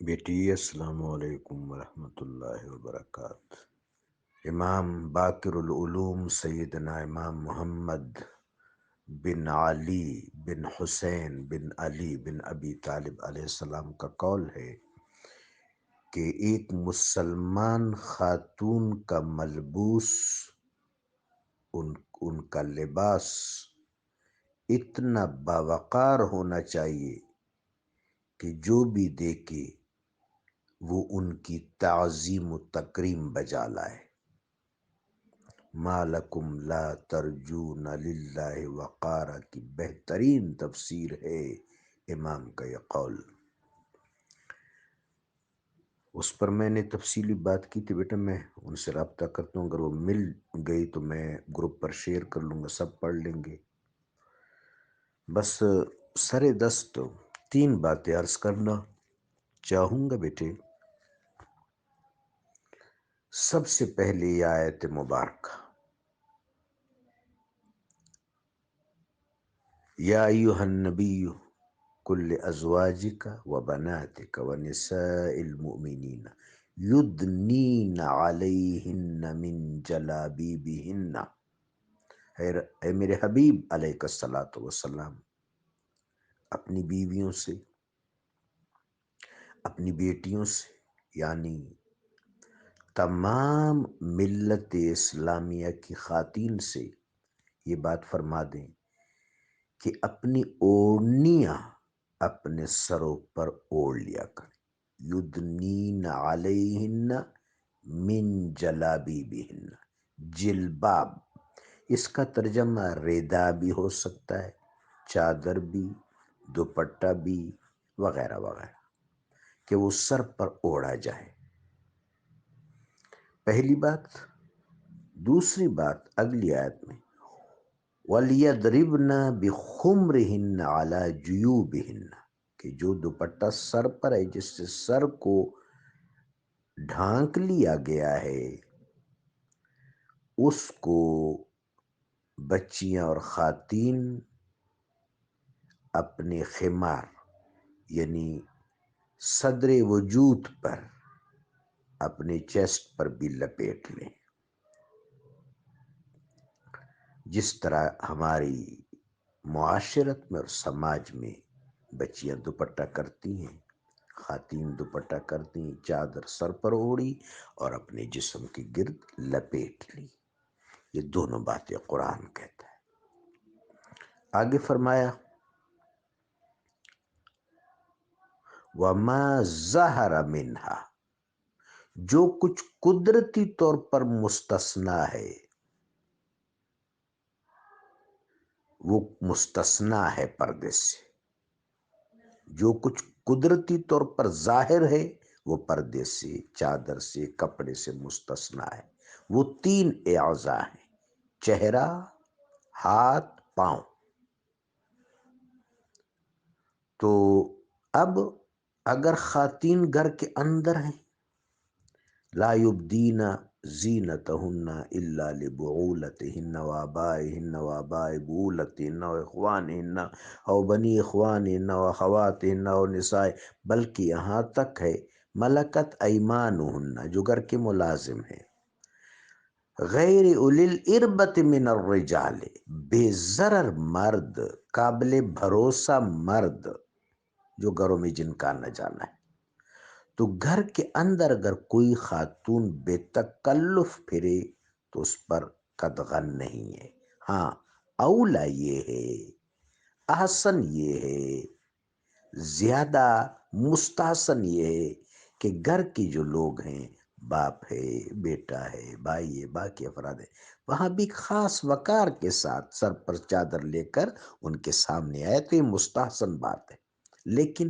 بیٹی السلام علیکم ورحمۃ اللہ وبرکاتہ۔ امام باقر العلوم سیدنا امام محمد بن علی بن حسین بن علی بن ابی طالب علیہ السلام کا قول ہے کہ ایک مسلمان خاتون کا ملبوس ان کا لباس اتنا باوقار ہونا چاہیے کہ جو بھی دیکھے وہ ان کی تعظیم و تکریم بجا لائے۔ ما لکم لا ترجون للہ وقارا کی بہترین تفسیر ہے امام کا یہ قول۔ اس پر میں نے تفصیلی بات کی تھی بیٹا، میں ان سے رابطہ کرتا ہوں، اگر وہ مل گئی تو میں گروپ پر شیئر کر لوں گا، سب پڑھ لیں گے۔ بس سر دست 3 باتیں عرض کرنا چاہوں گا بیٹے۔ سب سے پہلے یہ آیت مبارکہ، یا ایہا النبی کل ازواجک و بناتک و نساء المؤمنین یدنین علیہن من جلابیبہن، اے میرے حبیب علیہ الصلوۃ والسلام اپنی بیویوں سے، اپنی بیٹیوں سے، یعنی تمام ملت اسلامیہ کی خواتین سے یہ بات فرما دیں کہ اپنی اوڑنیاں اپنے سروں پر اوڑھ لیا کریں۔ یدنین علیہن من جلابیبہن، جلباب، اس کا ترجمہ ریدا بھی ہو سکتا ہے، چادر بھی، دوپٹہ بھی، وغیرہ وغیرہ، کہ وہ سر پر اوڑھا جائے۔ پہلی بات۔ دوسری بات اگلی آیت میں، وَلْيَضْرِبْنَ بِخُمُرِهِنَّ عَلَى جُيُوبِهِنَّ، کہ جو دوپٹہ سر پر ہے، جس سے سر کو ڈھانک لیا گیا ہے، اس کو بچیاں اور خواتین اپنے خمار یعنی صدر وجود پر، اپنے چیسٹ پر بھی لپیٹ لیں، جس طرح ہماری معاشرت میں اور سماج میں بچیاں دوپٹہ کرتی ہیں، خواتین دوپٹہ کرتی ہیں، چادر سر پر اوڑھی اور اپنے جسم کے گرد لپیٹ لی۔ یہ دونوں باتیں قرآن کہتا ہے۔ آگے فرمایا، وَمَا ظَهَرَ مِنْهَا، جو کچھ قدرتی طور پر مستثنیٰ ہے، وہ مستثنیٰ ہے پردے سے۔ جو کچھ قدرتی طور پر ظاہر ہے وہ پردے سے، چادر سے، کپڑے سے مستثنیٰ ہے۔ وہ 3 اعضاء ہیں، چہرہ، ہاتھ، پاؤں۔ تو اب اگر خواتین گھر کے اندر ہیں، لا یبدین زینتہن الا لبعولتہن وآبائہن وآباء بعولتہن واخوانہن او بنی اخوانہن واخواتہن او نساء، بلکہ یہاں تک ہے ملکت ایمانہن، جو گھر کے ملازم ہیں، غیر اولی الاربۃ من الرجال، بے ضرر مرد، قابل بھروسہ مرد، جو گھروں میں جن کا آنا جانا ہے۔ تو گھر کے اندر اگر کوئی خاتون بے تکلف پھرے تو اس پر قدغن نہیں ہے۔ ہاں، اولا یہ ہے، احسن یہ ہے، زیادہ مستحسن یہ ہے کہ گھر کے جو لوگ ہیں، باپ ہے، بیٹا ہے، بھائی ہے، باقی افراد ہیں، وہاں بھی خاص وقار کے ساتھ سر پر چادر لے کر ان کے سامنے آئے تو یہ مستحسن بات ہے۔ لیکن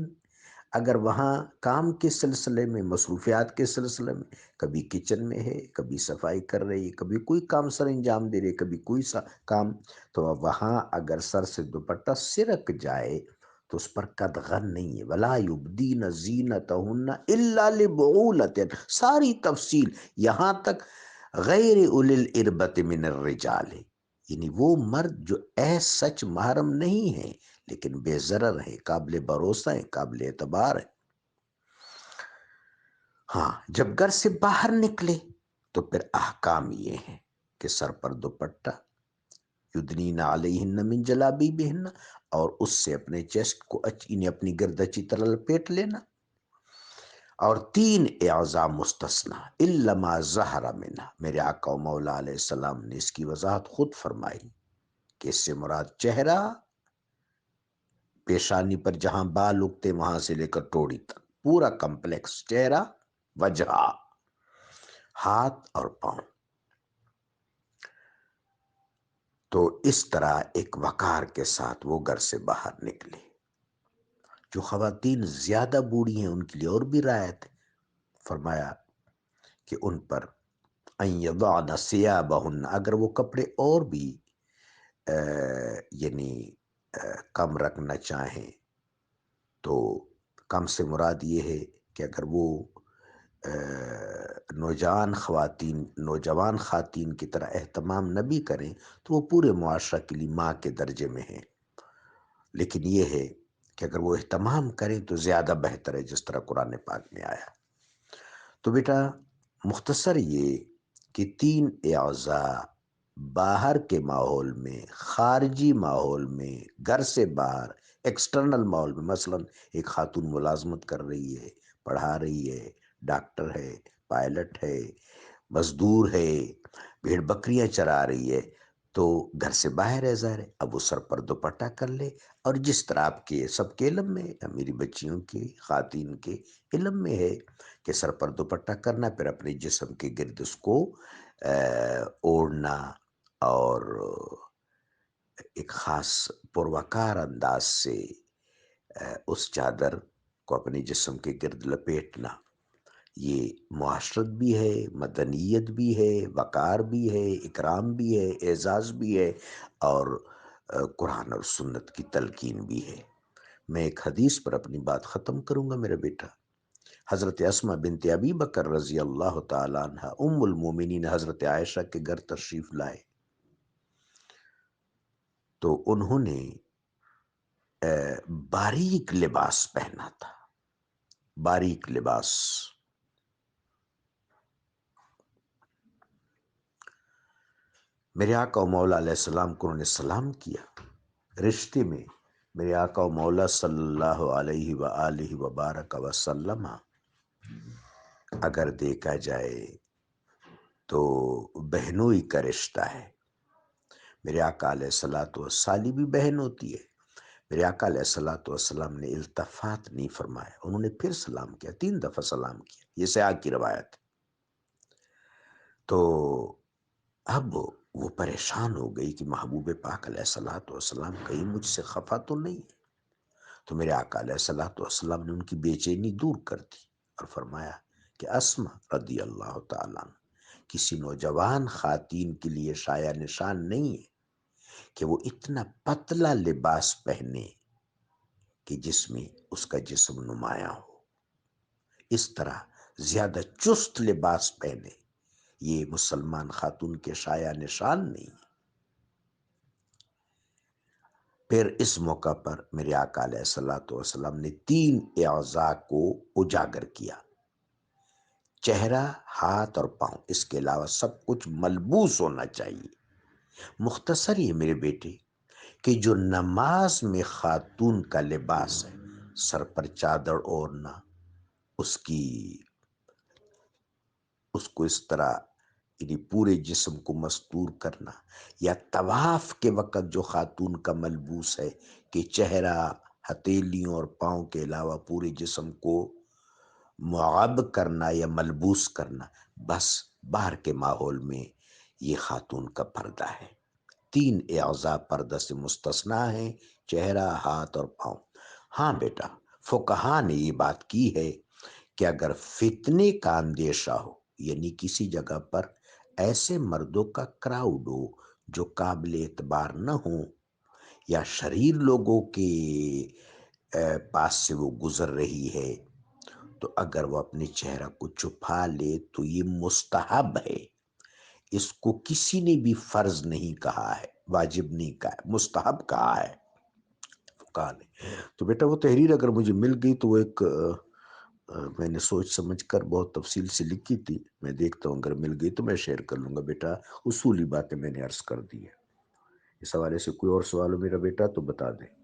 اگر وہاں کام کے سلسلے میں، مصروفیات کے سلسلے میں، کبھی کچن میں ہے، کبھی صفائی کر رہی ہے، کبھی کوئی کام سر انجام دے رہی ہے، کبھی کوئی کام، تو وہاں اگر سر سے دوپٹہ سرک جائے تو اس پر قدغن نہیں ہے۔ وَلَا يُبْدِينَ زِينَتَهُنَّ إِلَّا لِبُعُولَتِهِنَّ، ساری تفصیل یہاں تک غیر اولی الاربۃ من الرجال، یعنی وہ مرد جو سچ محرم نہیں ہے لیکن بے ضرر ہے، قابل بھروسہ ہے، قابل اعتبار ہے۔ ہاں، جب گھر سے باہر نکلے تو پھر احکام یہ ہیں کہ سر پر دوپٹہ، یدنین علیہن من جلابیبہن، اور اس سے اپنے چیسٹ کو اپنی گرد اچھی طرح لپیٹ لینا، اور 3 اعضاء مستثنا الا ما ظہر منہ، میرے آقا و مولا علیہ السلام نے اس کی وضاحت خود فرمائی کہ اس سے مراد چہرہ، پیشانی پر جہاں بال اگتے وہاں سے لے کر ٹوڑی تک پورا کمپلیکس چہرہ، وجہ، ہاتھ اور پاؤں۔ تو اس طرح ایک وقار کے ساتھ وہ گھر سے باہر نکلے۔ جو خواتین زیادہ بوڑھی ہیں ان کے لیے اور بھی رعایت ہے، فرمایا کہ ان پر ان یضعن ثیابہن، اگر وہ کپڑے اور بھی یعنی کم رکھنا چاہیں تو کم سے مراد یہ ہے کہ اگر وہ نوجوان خواتین کی طرح اہتمام نہ بھی کریں تو وہ پورے معاشرہ کے لیے ماں کے درجے میں ہیں، لیکن یہ ہے کہ اگر وہ اہتمام کریں تو زیادہ بہتر ہے، جس طرح قرآن پاک میں آیا۔ تو بیٹا مختصر یہ کہ 3 اعضاء باہر کے ماحول میں، خارجی ماحول میں، گھر سے باہر ایکسٹرنل ماحول میں، مثلا ایک خاتون ملازمت کر رہی ہے، پڑھا رہی ہے، ڈاکٹر ہے، پائلٹ ہے، مزدور ہے، بھیڑ بکریاں چرا رہی ہے، تو گھر سے باہر ہے ظاہر ہے، اب وہ سر پر دوپٹہ کر لے، اور جس طرح آپ کے سب کے علم میں، میری بچیوں کے، خواتین کے علم میں ہے کہ سر پر دوپٹہ کرنا، پھر اپنے جسم کے گرد اس کو اوڑھنا، اور ایک خاص پروکار انداز سے اس چادر کو اپنے جسم کے گرد لپیٹنا، یہ معاشرت بھی ہے، مدنیت بھی ہے، وقار بھی ہے، اکرام بھی ہے، اعزاز بھی ہے، اور قرآن اور سنت کی تلقین بھی ہے۔ میں ایک حدیث پر اپنی بات ختم کروں گا میرا بیٹا۔ حضرت اسماء بنت ابی بکر رضی اللہ تعالیٰ عنہ ام المومنین حضرت عائشہ کے گھر تشریف لائے، تو انہوں نے باریک لباس پہنا تھا، باریک لباس۔ میرے آقا و مولا علیہ السلام کو انہوں نے سلام کیا۔ رشتے میں میرے آقا و مولا صلی اللہ علیہ وآلہ وبارک وسلم اگر دیکھا جائے تو بہنوئی کا رشتہ ہے۔ میرے آقا علیہ السلام بھی بہن ہوتی ہے۔ میرے آقا علیہ السلام نے التفات نہیں فرمایا، انہوں نے پھر سلام کیا، 3 دفعہ سلام کیا، یہ سیاق کی روایت ہے۔ تو اب وہ پریشان ہو گئی کہ محبوب پاک علیہ السلام کہیں مجھ سے خفا تو نہیں ہے۔ تو میرے آقا علیہ السلام نے ان کی بے چینی دور کر دی اور فرمایا کہ اسماء رضی اللہ تعالیٰ عنہ کسی نوجوان خواتین کے لیے شایع نشان نہیں ہے کہ وہ اتنا پتلا لباس پہنے کہ جس میں اس کا جسم نمایاں ہو، اس طرح زیادہ چست لباس پہنے، یہ مسلمان خاتون کے شایع نشان نہیں ہے۔ پھر اس موقع پر میرے آقا علیہ السلام نے 3 اعضاء کو اجاگر کیا، چہرہ، ہاتھ اور پاؤں، اس کے علاوہ سب کچھ ملبوس ہونا چاہیے۔ مختصر یہ میرے بیٹے کہ جو نماز میں خاتون کا لباس ہے، سر پر چادر اوڑھنا، اس کو اس طرح یعنی پورے جسم کو مستور کرنا، یا طواف کے وقت جو خاتون کا ملبوس ہے کہ چہرہ، ہتھیلیوں اور پاؤں کے علاوہ پورے جسم کو معاب کرنا یا ملبوس کرنا، بس باہر کے ماحول میں یہ خاتون کا پردہ ہے۔ 3 اعضاء پردہ سے مستثنا ہیں، چہرہ، ہاتھ اور پاؤں۔ ہاں بیٹا، فقہا نے یہ بات کی ہے کہ اگر فتنے کا اندیشہ ہو، یعنی کسی جگہ پر ایسے مردوں کا کراؤڈ ہو جو قابل اعتبار نہ ہوں، یا شریر لوگوں کے پاس سے وہ گزر رہی ہے، تو اگر وہ اپنے چہرہ کو چھپا لے تو یہ مستحب ہے۔ اس کو کسی نے بھی فرض نہیں کہا ہے، واجب نہیں کہا ہے، مستحب کہا ہے فقہا نے۔ تو بیٹا وہ تحریر اگر مجھے مل گئی تو وہ ایک میں نے سوچ سمجھ کر بہت تفصیل سے لکھی تھی، میں دیکھتا ہوں اگر مل گئی تو میں شیئر کر لوں گا بیٹا، اصولی باتیں میں نے عرض کر دی ہے۔ اس حوالے سے کوئی اور سوال ہو میرا بیٹا تو بتا دیں۔